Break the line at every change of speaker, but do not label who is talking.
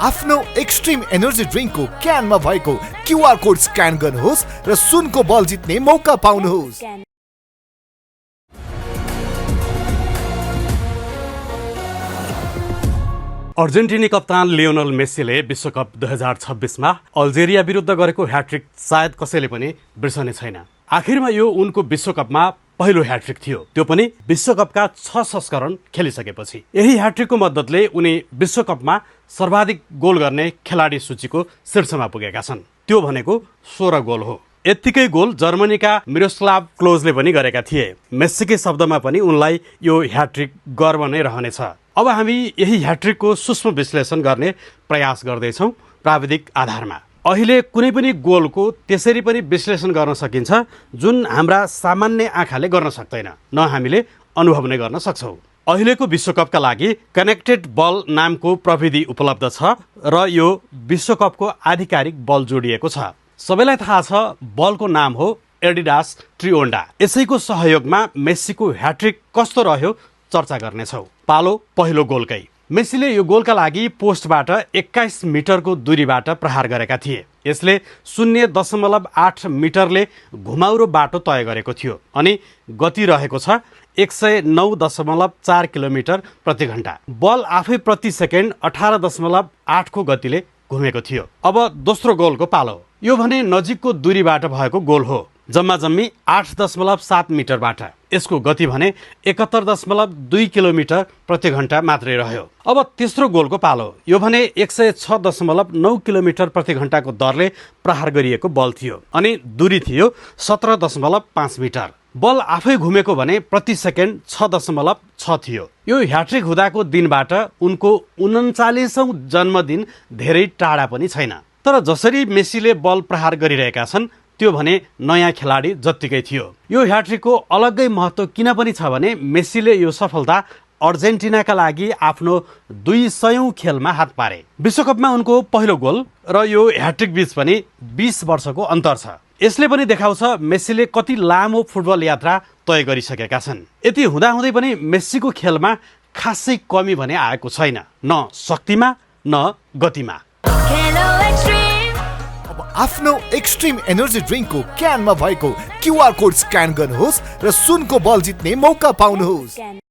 आफ्नो extreme energy ड्रिङ्कको क्यानमा भएको QR code scan गर्नुहोस् र सुनको बल जित्ने मौका पाउनुहोस्।
अर्जेन्टिनी कप्तान लियोनल मेस्सीले विश्वकप 2026 मा अल्जेरिया विरुद्ध गरेको ह्याट्रिक सायद कसैले पनि बिर्सने छैन। आखिरमा यो उनको विश्वकपमा पहिलो ह्याट्रिक थियो, त्यो पनि विश्वकपका 6 संस्करण खेलिसकेपछि। यही ह्याट्रिकको मद्दतले उनी विश्वकपमा सर्वाधिक गोल गर्ने खेलाडी सूचीको शीर्षमा पुगेका छन्। त्यो भनेको 16 गोल हो। यत्तिकै गोल जर्मनीका मिरोस्लाभ क्लोजले पनि गरेका थिए। मेस्सीकै शब्दमा पनि उनलाई यो ह्याट्रिक गर्व नै रहनेछ। अब हामी यही ह्याट्रिकको सूक्ष्म विश्लेषण गर्ने प्रयास गर्दैछौँ प्राविधिक आधारमा। अहिले कुनै पनि गोलको त्यसरी पनि विश्लेषण गर्न सकिन्छ जुन हाम्रा सामान्य आँखाले गर्न सक्दैन, न हामीले अनुभव नै गर्न सक्छौँ। अहिलेको विश्वकपका लागि कनेक्टेड बल नामको प्रविधि उपलब्ध छ र यो विश्वकपको आधिकारिक बल जोडिएको छ। सबैलाई थाहा छ बलको नाम हो एडिडास ट्रिओन्डा। यसैको सहयोगमा मेस्सीको ह्याट्रिक कस्तो रह्यो चर्चा गर्नेछौँ। पालो पहिलो गोलकै। मेस्सीले यो गोलका लागि पोस्टबाट 21 मिटरको दूरीबाट प्रहार गरेका थिए। यसले 0.8 मिटरले घुमाउरो बाटो तय गरेको थियो अनि गति रहेको छ 109.4 किलोमिटर प्रति घण्टा। बल आफै प्रति सेकेन्ड 18.8 को गतिले घुमेको थियो। अब दोस्रो गोलको पालो। यो भने नजिकको दूरीबाट भएको गोल हो, जम्मा जम्मी 8.7 मिटरबाट। यसको गति भने 71.2 किलोमिटर प्रति घण्टा मात्रै रह्यो। अब तेस्रो गोलको पालो। यो भने 106.9 किलोमिटर प्रति घण्टाको दरले प्रहार गरिएको बल थियो अनि दूरी थियो 17.5 मिटर। बल आफै घुमेको भने प्रति सेकेन्ड 6.6 थियो। यो ह्याट्रिक हुँदाको दिनबाट उनको 39औं जन्मदिन धेरै टाढा पनि छैन। तर जसरी मेस्सीले बल प्रहार गरिरहेका छन् त्यो भने नयाँ खेलाडी जत्तिकै थियो। यो ह्याट्रिकको अलग्गै महत्त्व किन पनि छ भने मेस्सीले यो सफलता अर्जेन्टिनाका लागि आफ्नो 200औं खेलमा हात पारे। विश्वकपमा उनको पहिलो गोल र यो ह्याट्रिक बीच पनि 20 वर्षको अन्तर छ। यसले पनि देखाउँछ मेस्सीले कति लामो फुटबल यात्रा तय गरिसकेका छन्। यति हुँदाहुँदै पनि मेस्सीको खेलमा खासै कमी भने आएको छैन, न शक्तिमा न गतिमा।
आफ्नो एक्सट्रिम एनर्जी ड्रिङ्कको क्यानमा भएको क्युआर कोड स्क्यान गर्नुहोस् र सुनको बल जित्ने मौका पाउनुहोस्।